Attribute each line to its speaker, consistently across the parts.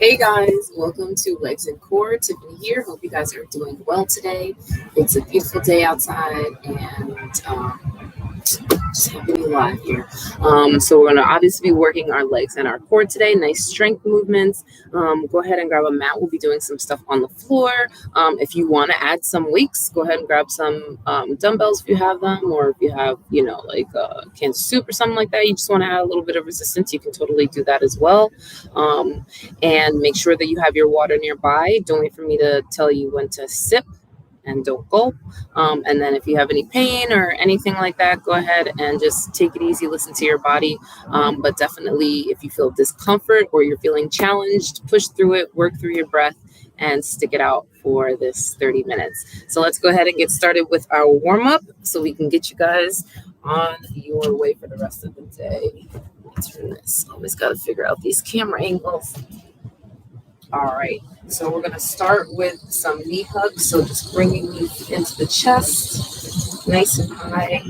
Speaker 1: Hey guys, welcome to Legs and Core. Tiffany here. Hope you guys are doing well today. It's a beautiful day outside, and just happy to be live here. So we're gonna obviously be working our legs and our core today. Nice strength movements. Go ahead and grab a mat. We'll be doing some stuff on the floor. If you want to add some weights, go ahead and grab some dumbbells if you have them, or if you have, like canned soup or something like that. You just want to add a little bit of resistance. You can totally do that as well. And make sure that you have your water nearby. Don't wait for me to tell you when to sip and don't gulp. And then if you have any pain or anything like that, go ahead and just take it easy, listen to your body. But definitely if you feel discomfort or you're feeling challenged, push through it, work through your breath, and stick it out for this 30 minutes. So let's go ahead and get started with our warm-up so we can get you guys on your way for the rest of the day. Let's turn this. Always got to figure out these camera angles. All right, so we're going to start with some knee hugs. So just bringing me into the chest, nice and high.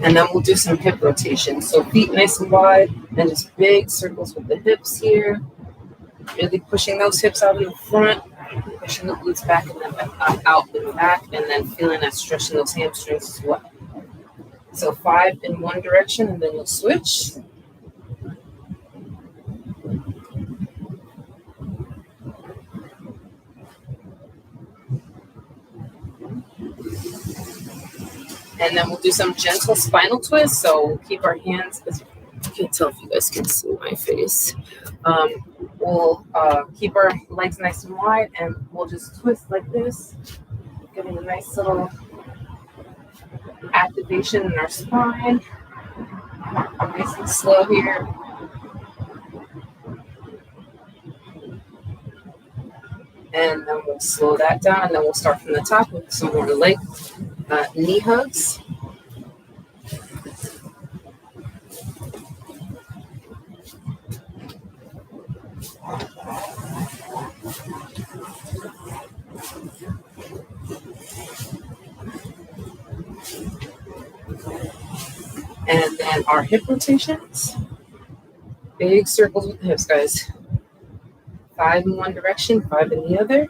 Speaker 1: And then we'll do some hip rotation. So feet nice and wide and just big circles with the hips here. Really pushing those hips out in the front, pushing the glutes back and then out and back, and then feeling that stretch in those hamstrings as well. So 5 in one direction, and then you'll switch. And then we'll do some gentle spinal twists. So we'll keep our hands, I can't tell if you guys can see my face. We'll keep our legs nice and wide, and we'll just twist like this, getting a nice little activation in our spine. Nice and slow here. And then we'll slow that down, and then we'll start from the top with some more leg knee hugs. And then our hip rotations. Big circles with the hips, guys. 5 in one direction, 5 in the other.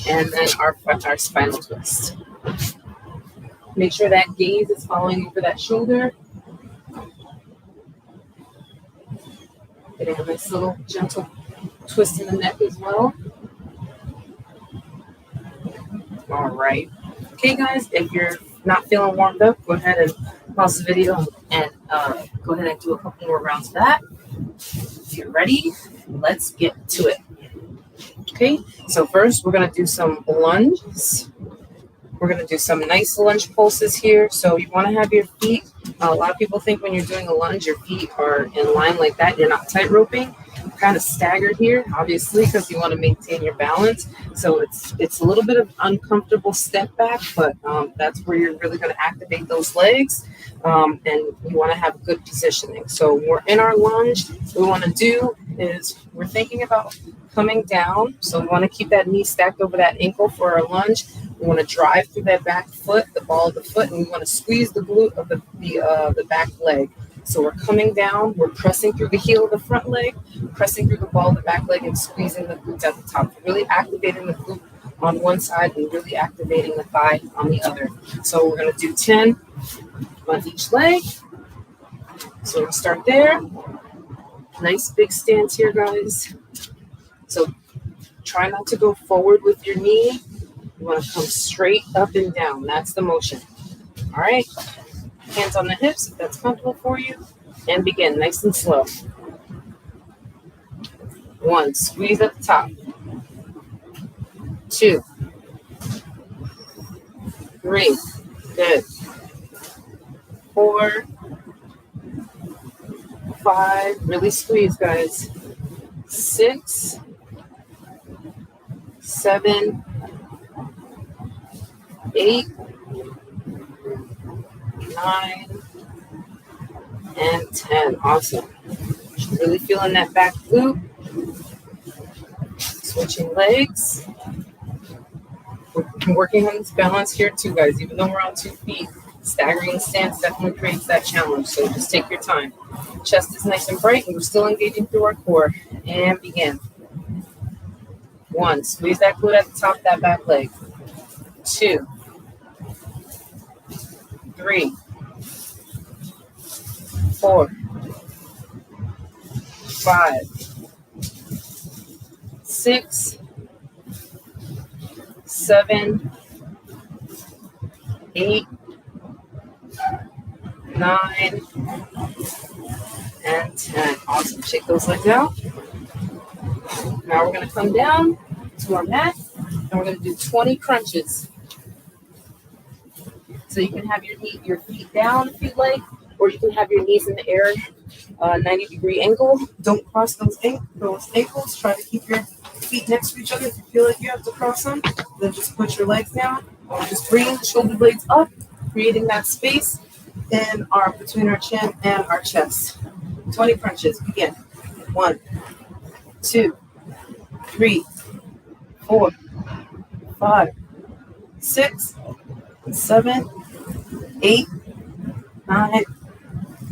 Speaker 1: And then our spinal twist. Make sure that gaze is following over that shoulder. Getting a nice little gentle twist in the neck as well. All right. Okay, guys, if you're not feeling warmed up, go ahead and pause the video and go ahead and do a couple more rounds of that. If you're ready, let's get to it. Okay, so first we're going to do some lunges. We're going to do some nice lunge pulses here. So you want to have your feet, a lot of people think when you're doing a lunge, your feet are in line like that. You're not tight roping. Kind of staggered here, obviously, because you want to maintain your balance. So it's a little bit of uncomfortable step back, but that's where you're really going to activate those legs. And you want to have good positioning. So we're in our lunge. What we want to do is we're thinking about coming down. So we want to keep that knee stacked over that ankle for our lunge. We want to drive through that back foot, the ball of the foot, and we want to squeeze the glute of the back leg. So we're coming down, we're pressing through the heel of the front leg, pressing through the ball of the back leg, and squeezing the glutes at the top. Really activating the glute on one side and really activating the thigh on the other. So we're going to do 10 on each leg. So we're going to start there. Nice big stance here, guys. So try not to go forward with your knee. You want to come straight up and down. That's the motion. All right. Hands on the hips if that's comfortable for you. And begin nice and slow. 1, squeeze at the top. 2, 3, Good. 4, 5. Really squeeze, guys. 6, 7, 8, 9, and 10. Awesome. Really feeling that back glute. Switching legs. We're working on this balance here too, guys. Even though we're on 2 feet, staggering stance definitely creates that challenge. So just take your time. Chest is nice and bright, and we're still engaging through our core. And begin. 1. Squeeze that glute at the top of that back leg. 2, 3, 4, 5, 6, 7, 8, 9, and 10. Awesome. Shake those legs out. Now we're going to come down to our mat, and we're going to do 20 crunches. So you can have your feet down if you'd like, or you can have your knees in the air, 90-degree angle. Don't cross those ankles. Try to keep your feet next to each other. If you feel like you have to cross them, then just put your legs down. Or just bring the shoulder blades up, creating that space between our chin and our chest. 20 crunches. Begin. 1, 2, 3, 4, 5, 6, 7, 8, 9,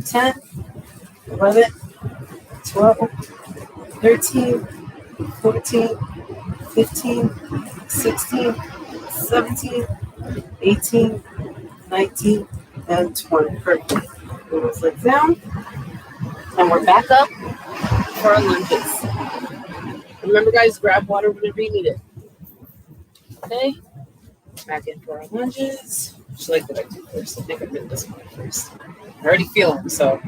Speaker 1: 10, 11, 12, 13, 14, 15, 16, 17, 18, 19, and 20. Perfect. Move those legs down. And we're back up for our lunges. Remember, guys, grab water whenever you need it. Okay. Back in for our lunges. Which leg did I do first? I think I did this one first. I already feel them, so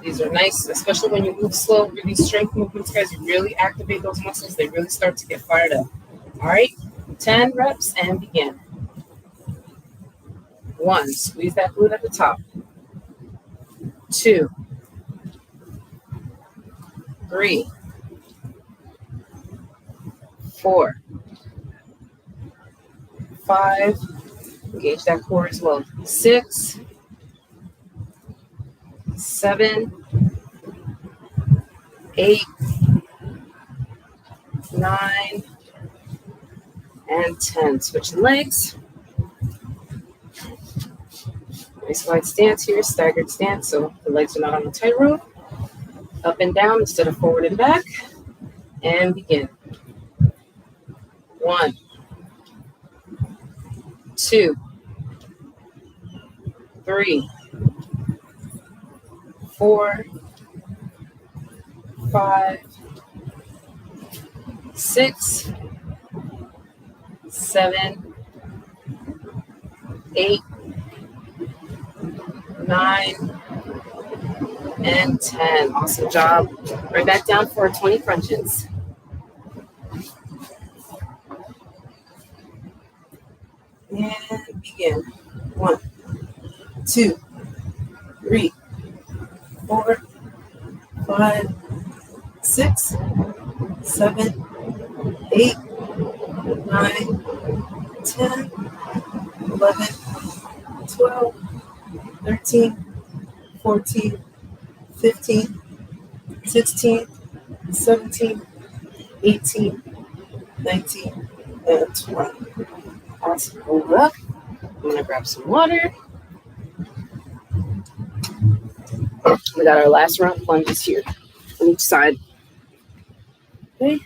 Speaker 1: these are nice, especially when you move slow. With these strength movements, guys, you really activate those muscles. They really start to get fired up. All right, 10 reps and begin. 1, squeeze that glute at the top. 2, 3, 4, 5, engage that core as well. 6, 7, 8, 9, and 10. Switching legs. Nice wide stance here, staggered stance, so the legs are not on the tightrope. Up and down instead of forward and back. And begin. 1, 2, 3, 4, 5, 6, 7, 8, 9, and 10. Awesome job. Right back down for 20 crunches. And begin. 1, 2, 3, 4, 5, 6, 7, 8, 9, 10, 11, 12, 13, 14, 15, 16, 17, 18, 19, and 20. Awesome. Hold up. I'm going to grab some water. We got our last round of lunges here on each side. Okay.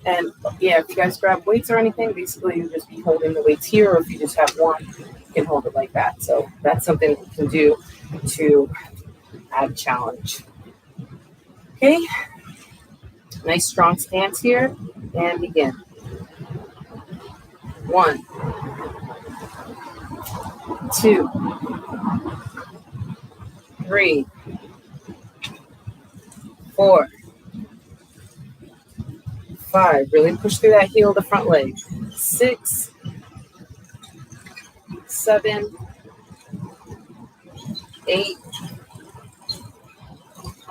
Speaker 1: And yeah, if you guys grab weights or anything, basically you'll just be holding the weights here, or if you just have one, you can hold it like that. So that's something you can do to add a challenge. Okay. Nice strong stance here, and begin. 1, 2, 3, 4, 5. Really push through that heel of the front leg. 6, 7, 8,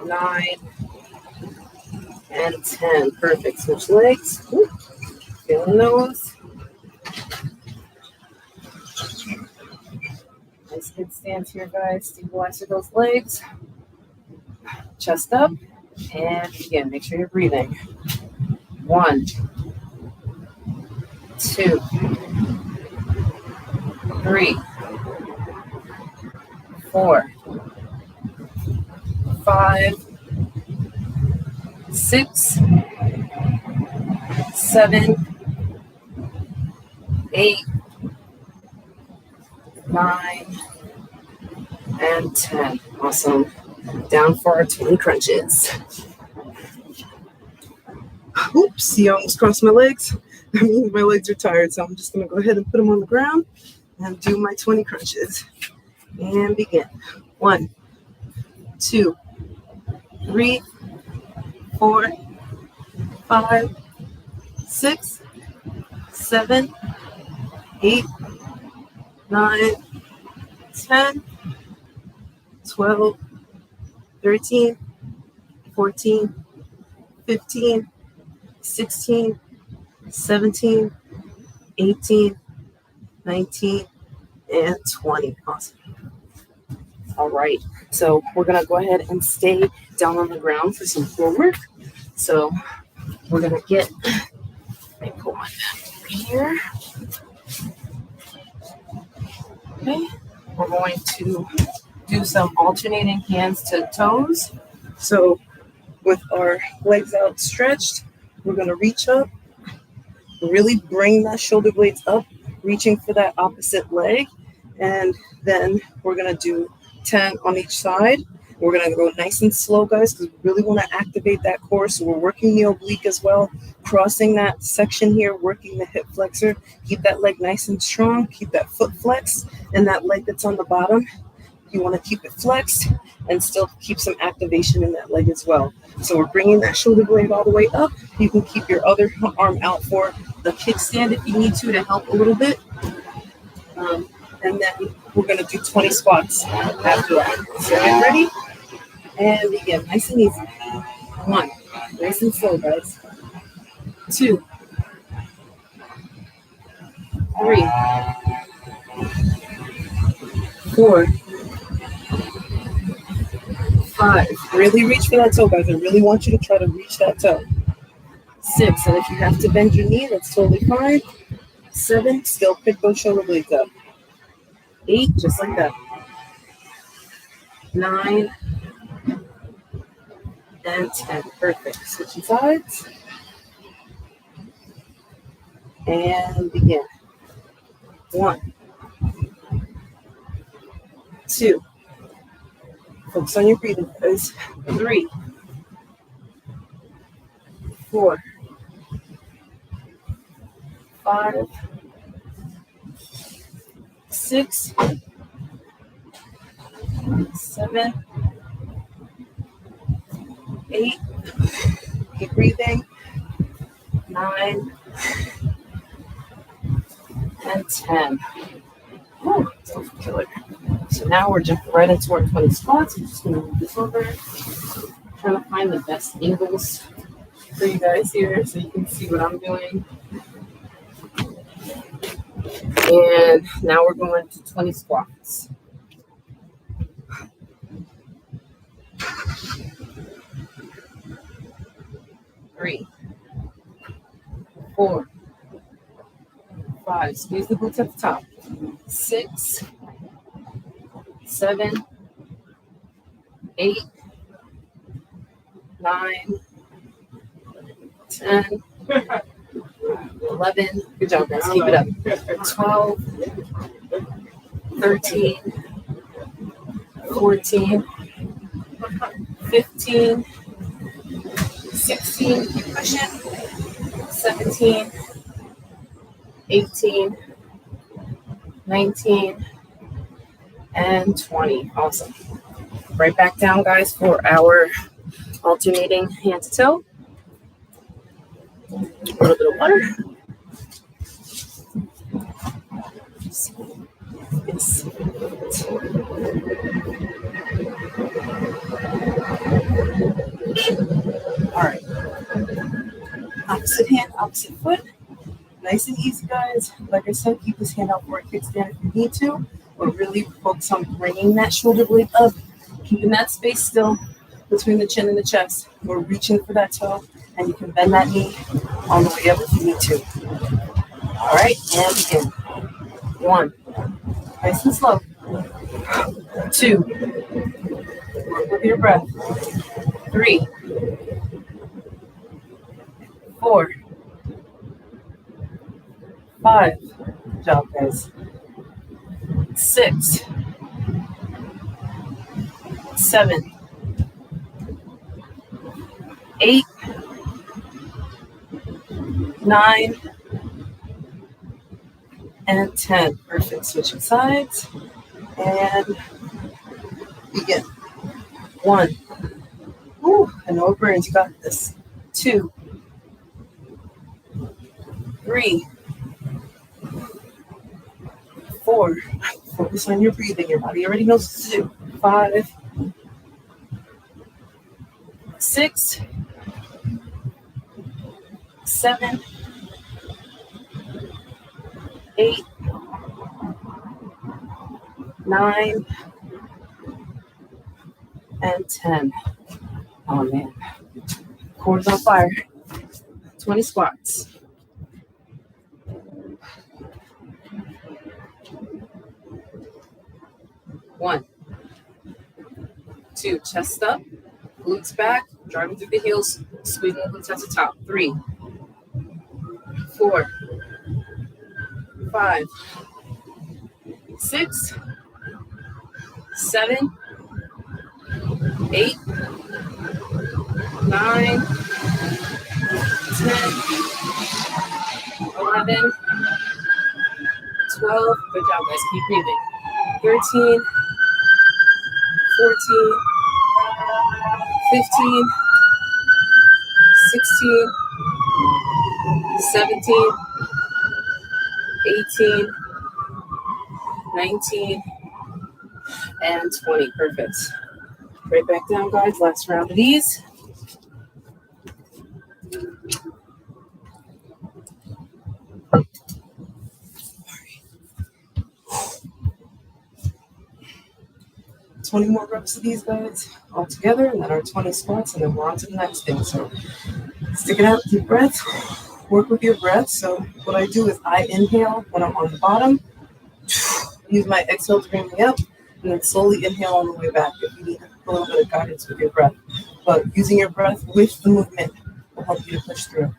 Speaker 1: 9, and 10. Perfect. Switch legs. Woo. Feeling those. Nice headstands here, guys. Stabilize those legs. Chest up. And again, make sure you're breathing. 1, 2, 3, 4, 5, 6, 7, 8, 9, and 10. Awesome. Down for our 20 crunches. Oops, I almost crossed my legs. That means my legs are tired, so I'm just going to go ahead and put them on the ground and do my 20 crunches. And begin. 1, 2, 3, 4, 5, 6, 7, 8, 9, 10, 12, 13, 14, 15, 16, 17, 18, 19, and 20. Awesome. All right. So we're going to go ahead and stay down on the ground for some core work. So we're going to let me pull my back over here. Okay. We're going to do some alternating hands to toes. So with our legs outstretched, we're going to reach up, really bring the shoulder blades up, reaching for that opposite leg. And then we're going to do 10 on each side. We're going to go nice and slow, guys, because we really want to activate that core. So we're working the oblique as well, crossing that section here, working the hip flexor. Keep that leg nice and strong. Keep that foot flexed, and that leg that's on the bottom, you want to keep it flexed and still keep some activation in that leg as well. So we're bringing that shoulder blade all the way up. You can keep your other arm out for the kickstand if you need to help a little bit. And then we're going to do 20 squats after that. So get ready and begin. Nice and easy. 1, nice and slow, guys. 2, 3, 4, 5. Really reach for that toe, guys. I really want you to try to reach that toe. 6, and if you have to bend your knee, that's totally fine. 7, still pick those shoulder blades up. 8, just like that. 9, and 10. Perfect. Switching sides. And begin. 1, 2. Focus on your breathing, guys. 3, 4, 5, 6, 7, 8. Keep breathing. 9, and 10. Whew, that's killer. So now we're jumping right into our 20 squats. I'm just going to move this over. Trying to find the best angles for you guys here so you can see what I'm doing. And now we're going to 20 squats. 3, 4, 5. Squeeze the glutes at the top. 6, 7, 8, 9, 10, 11. Good job, guys. Keep it up. 12, 13, 14, 15, 16. Keep pushing. 17, 18, 19, and 20. Awesome. Right back down, guys, for our alternating hand to toe. A little bit of water. Yes. All right. Opposite hand, opposite foot. Nice and easy, guys. Like I said, keep this hand out for a kickstand if you need to, but really focus on bringing that shoulder blade up, keeping that space still between the chin and the chest. We're reaching for that toe, and you can bend that knee on the way up if you need to. All right, and begin. 1, nice and slow. 2, work with your breath. 3, 4, 5. Good job, guys. 6, 7, 8, 9, and 10. Perfect. Switching sides. And begin. 1. Ooh, I know it burns. You got this. 2, 3, 4. Focus on your breathing. Your body already knows what to do. 5, 6, 7, 8, 9, and 10. Oh man. Core's on fire. 20 squats. 1, 2, chest up, glutes back, driving through the heels, squeezing the glutes at the top. 3, 4, 5, 6, 7, 8, 9, 10, 11, 12. Good job, guys. Keep breathing. 13, 14, 15, 16, 17, 18, 19, and 20. Perfect. Right back down, guys. Last round of these. Right. 20 more reps of these, guys, all together, and then our 20 squats, and then we're on to the next thing. So stick it out, deep breath. Work with your breath. So what I do is I inhale when I'm on the bottom, use my exhale to bring me up, and then slowly inhale on the way back if you need a little bit of guidance with your breath. But using your breath with the movement will help you to push through.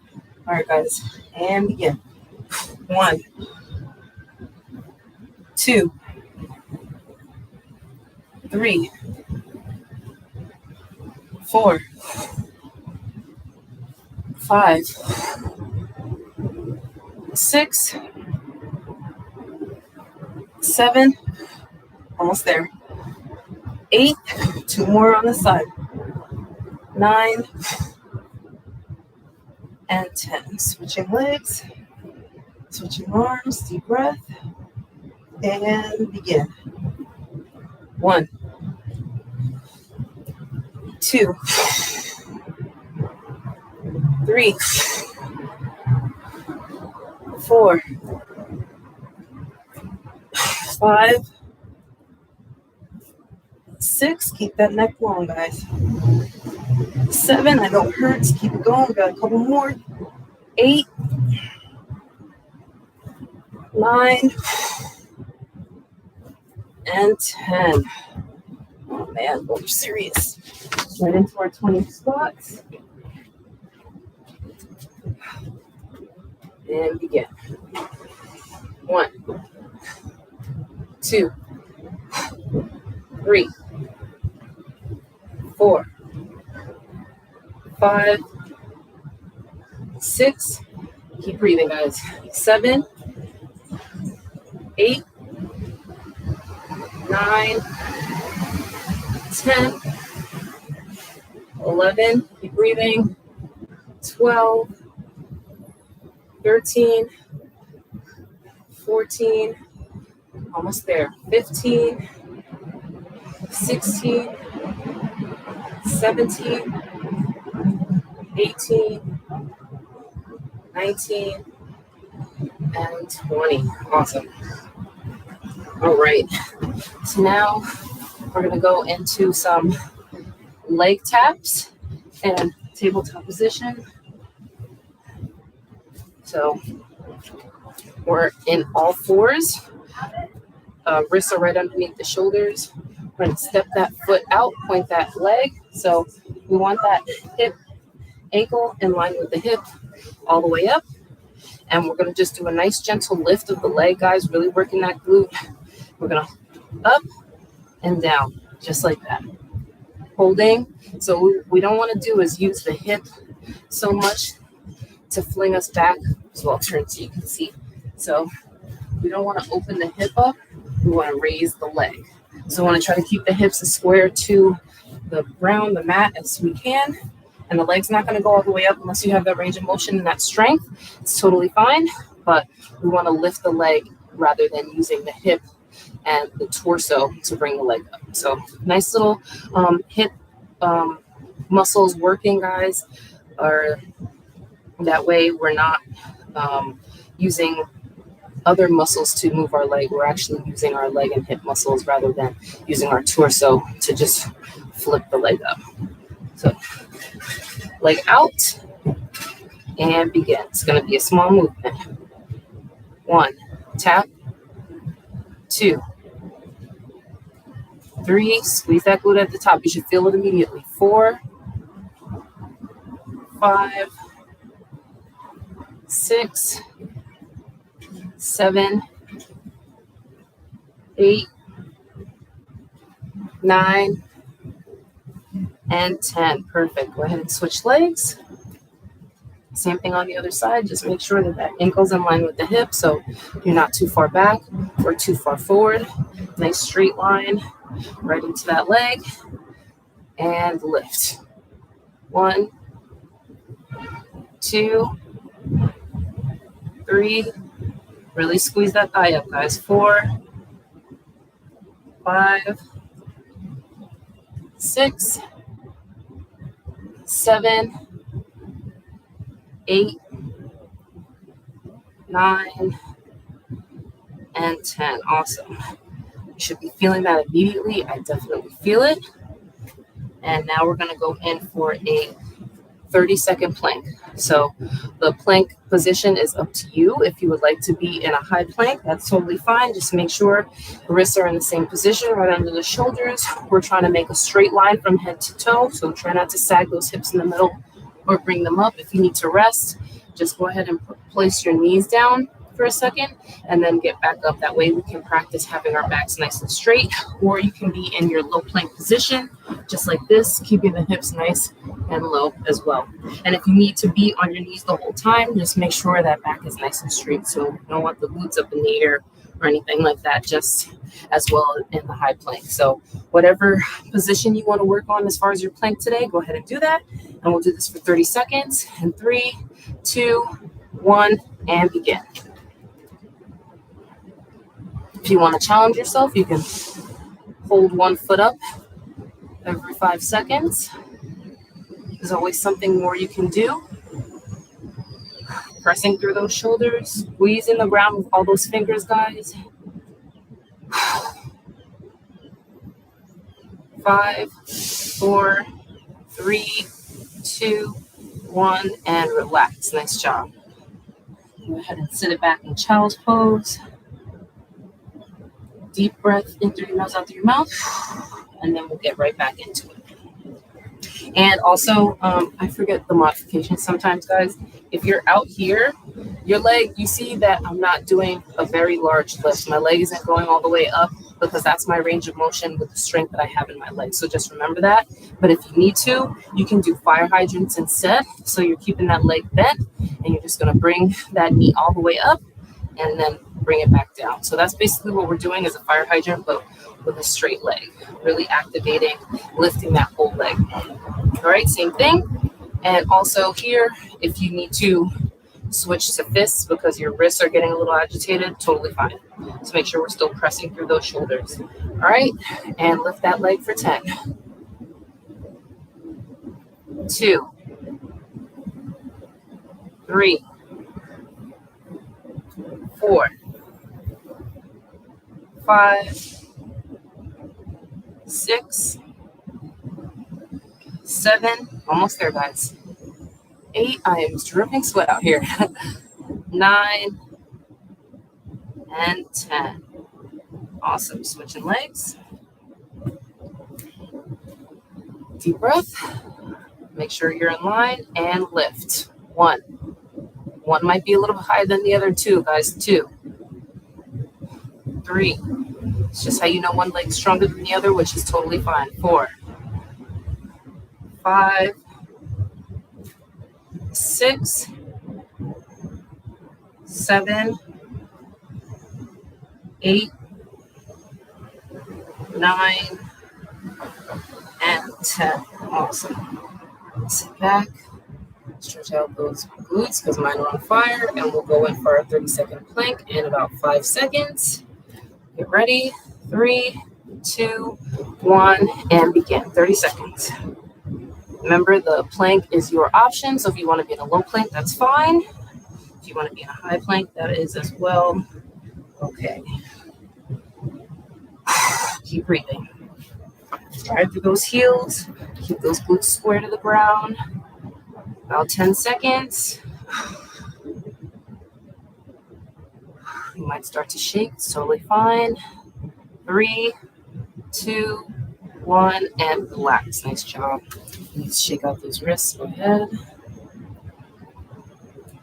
Speaker 1: All right, guys, and begin. 1, 2, 3, 4, 5, 6, 7, almost there. 8, 2 more on the side. 9, and 10. Switching legs, switching arms, deep breath, and begin. 1, 2, 3, 4, 5, 6. Keep that neck long, guys. 7. I know it hurts. Keep it going. Got a couple more. 8, 9, and 10. Oh man, we're serious. Right into our 20 squats. And begin. 1, 2, 3, 4, 5, 6. Keep breathing, guys. 7, 8, 9, 10, 11. Keep breathing. 12, 13, 14, Almost there. 15, 16, 17, 18, 19, and 20. Awesome. All right. So now we're going to go into some leg taps and tabletop position. So we're in all fours. Wrists are right underneath the shoulders. We're going to step that foot out, point that leg. So we want that hip, ankle in line with the hip all the way up. And we're going to just do a nice gentle lift of the leg, guys, really working that glute. We're going to up and down, just like that. Holding. So what we don't want to do is use the hip so much to fling us back. So I'll turn so you can see. So we don't want to open the hip up. We want to raise the leg. So we want to try to keep the hips as square to the ground, the mat, as we can. And the leg's not going to go all the way up unless you have that range of motion and that strength. It's totally fine. But we want to lift the leg rather than using the hip and the torso to bring the leg up. So nice little hip muscles working, guys. Or that way we're not using other muscles to move our leg. We're actually using our leg and hip muscles rather than using our torso to just flip the leg up. So leg out and begin. It's going to be a small movement. 1, tap. 2, 3, squeeze that glute at the top. You should feel it immediately. 4, 5, 6, 7, 8, 9, and 10. Perfect. Go ahead and switch legs. Same thing on the other side. Just make sure that that ankle's in line with the hip so you're not too far back or too far forward. Nice straight line right into that leg. And lift. 1, 2, 3. Really squeeze that thigh up, guys. 4, 5, 6, 7, 8, 9, and 10. Awesome. You should be feeling that immediately. I definitely feel it. And now we're going to go in for a 30-second plank. So the plank position is up to you. If you would like to be in a high plank, that's totally fine. Just make sure the wrists are in the same position, right under the shoulders. We're trying to make a straight line from head to toe. So try not to sag those hips in the middle or bring them up. If you need to rest, just go ahead and place your knees down for a second and then get back up. That way we can practice having our backs nice and straight. Or you can be in your low plank position, just like this, keeping the hips nice and low as well. And if you need to be on your knees the whole time, just make sure that back is nice and straight. So you don't want the glutes up in the air or anything like that, just as well in the high plank. So whatever position you want to work on as far as your plank today, go ahead and do that. And we'll do this for 30 seconds. And 3, 2, 1, and begin. If you want to challenge yourself, you can hold one foot up every 5 seconds. There's always something more you can do. Pressing through those shoulders, squeezing the ground with all those fingers, guys. 5, 4, 3, 2, 1, and relax. Nice job. Go ahead and sit it back in child's pose. Deep breath in through your nose, out through your mouth, and then we'll get right back into it. And also, I forget the modifications sometimes, guys. If you're out here, your leg, you see that I'm not doing a very large lift. My leg isn't going all the way up because that's my range of motion with the strength that I have in my leg. So just remember that. But if you need to, you can do fire hydrants instead. So you're keeping that leg bent, and you're just going to bring that knee all the way up and then bring it back down. So that's basically what we're doing as a fire hydrant, but with a straight leg, really activating, lifting that whole leg. All right, same thing. And also here, if you need to switch to fists because your wrists are getting a little agitated, totally fine. So make sure we're still pressing through those shoulders. All right, and lift that leg for 10. 2, 3, 4, 5, 6, 7, almost there, guys. 8, I am dripping sweat out here. 9, and 10. Awesome. Switching legs. Deep breath. Make sure you're in line and lift. 1. 1 might be a little bit higher than the other 2, guys. 2. 3. It's just how you know one leg's stronger than the other, which is totally fine. 4. 5. 6. 7. 8. 9. And 10. Awesome. Sit back. Stretch out those glutes because mine are on fire. And we'll go in for our 30-second plank in about 5 seconds. Get ready. 3, 2, 1, and begin. 30 seconds. Remember, the plank is your option. So if you want to be in a low plank, that's fine. If you want to be in a high plank, that is as well. Okay. Keep breathing. Drive through those heels. Keep those glutes square to the ground. About 10 seconds. You might start to shake. It's totally fine. 3, 2, 1, and relax. Nice job. Let's shake out those wrists. Go ahead.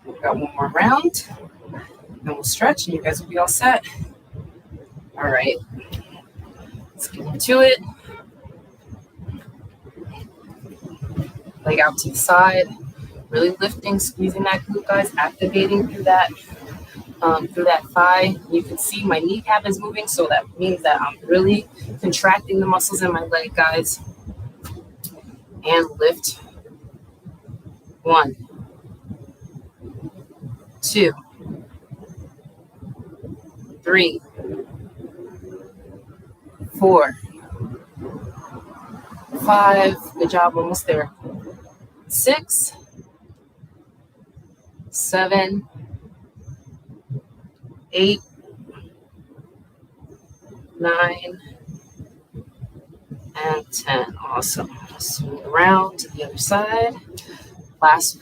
Speaker 1: We've got one more round. Then we'll stretch and you guys will be all set. All right. Let's get into it. Leg out to the side. Really lifting, squeezing that glute, guys. Activating through that thigh. You can see my kneecap is moving, so that means that I'm really contracting the muscles in my leg, guys. And lift. 1, 2, 3, 4, 5. Good job, almost there. 6, 7, 8, 9, and 10. Awesome. Swing around to the other side. Last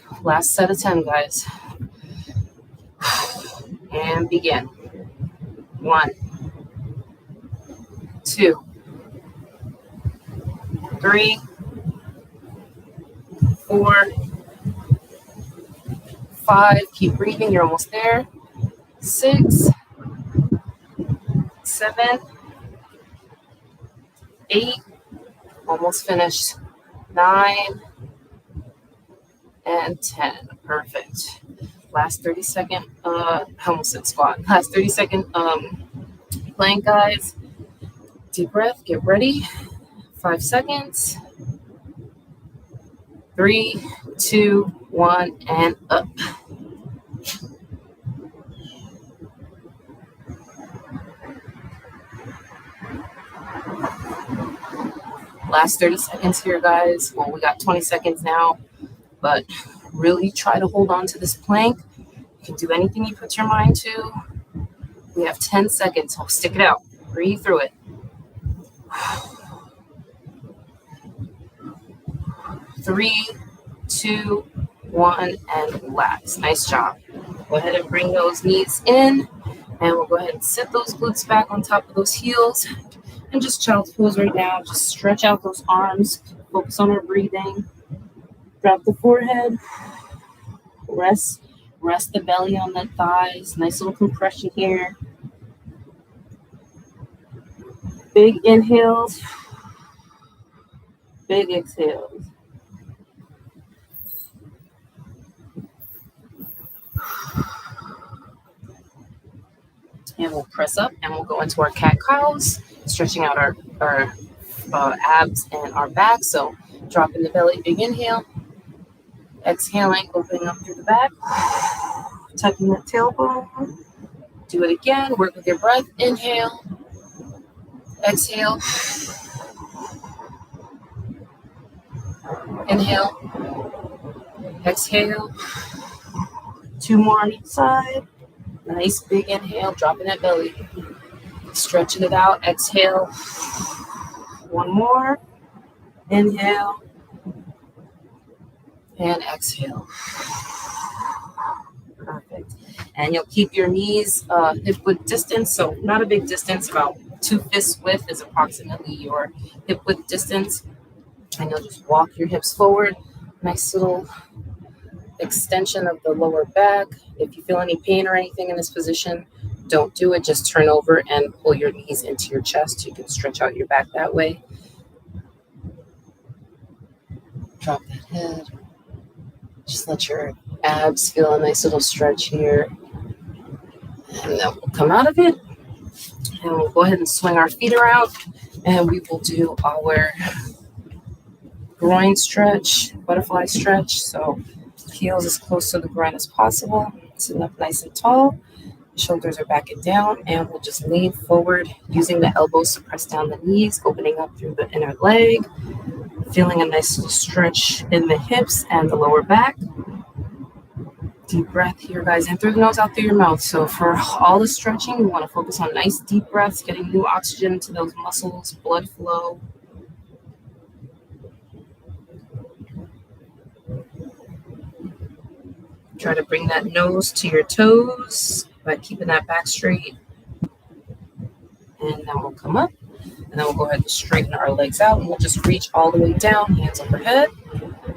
Speaker 1: set of 10, guys. And begin. 1, 2, 3, 4, 5. Keep breathing. You're almost there. 6, 7, 8. Almost finished. 9 and 10. Perfect. Last 30-second. I almost said squat. Last 30-second plank, guys. Deep breath. Get ready. 5 seconds. 3, 2, 1, and up. Last 30 seconds here, guys. Well, we got 20 seconds now, but really try to hold on to this plank. You can do anything you put your mind to. We have 10 seconds. So stick it out. Breathe through it. 3, 2, 1, and relax. Nice job. Go ahead and bring those knees in, and we'll go ahead and sit those glutes back on top of those heels. And just child's pose right now. Just stretch out those arms. Focus on our breathing. Drop the forehead. Rest the belly on the thighs. Nice little compression here. Big inhales. Big exhales. And we'll press up and we'll go into our cat-cows, stretching out our abs and our back. So dropping the belly, big inhale. Exhaling, opening up through the back. tucking that tailbone. Do it again. Work with your breath. Inhale. Exhale. Inhale. Exhale. 2 more on each side. Nice big inhale. Dropping that belly. Stretching it out. Exhale. 1 more. Inhale. And exhale. Perfect. And you'll keep your knees hip width distance. So not a big distance, about 2 fists width is approximately your hip width distance. And you'll just walk your hips forward. Nice little extension of the lower back. If you feel any pain or anything in this position, don't do it. Just turn over and pull your knees into your chest. You can stretch out your back that way. Drop that head. Just let your abs feel a nice little stretch here. And then we'll come out of it. And we'll go ahead and swing our feet around. And we will do our groin stretch, butterfly stretch. So heels as close to the groin as possible. Sitting up nice and tall. Shoulders are back and down. And we'll just lean forward using the elbows to press down the knees, opening up through the inner leg. Feeling a nice little stretch in the hips and the lower back. Deep breath here, guys, in through the nose, out through your mouth. So for all the stretching, we want to focus on nice deep breaths, getting new oxygen to those muscles, blood flow. Try to bring that nose to your toes by keeping that back straight. And then we'll come up. And then we'll go ahead and straighten our legs out. And we'll just reach all the way down, hands overhead.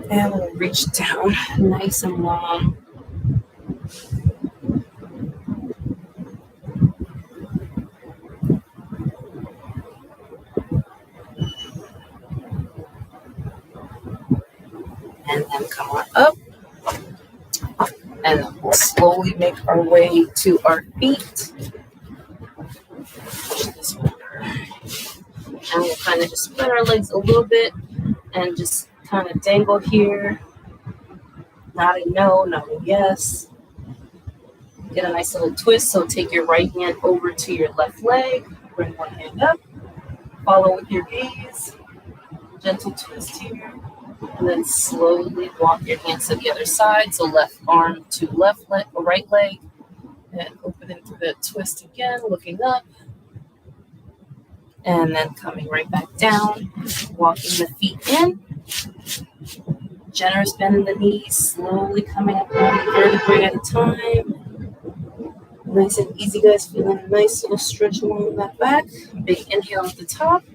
Speaker 1: And we'll reach down nice and long. And then come on up. And we'll slowly make our way to our feet. Push this over. And we'll kind of just spread our legs a little bit and just kind of dangle here. Not a no, not a yes. Get a nice little twist. So take your right hand over to your left leg. Bring one hand up. Follow with your gaze. Gentle twist here. And then slowly walk your hands to the other side. So left arm to left leg or right leg. And open into the twist again, looking up. And then coming right back down, walking the feet in. Generous bend in the knees, slowly coming up one vertebrae at a time. Nice and easy, guys. Feeling a nice little stretch along that back. Big inhale at the top.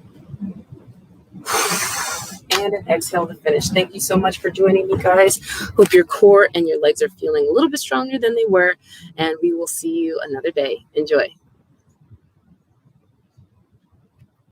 Speaker 1: And an exhale to finish. Thank you so much for joining me, guys. Hope your core and your legs are feeling a little bit stronger than they were. And we will see you another day. Enjoy.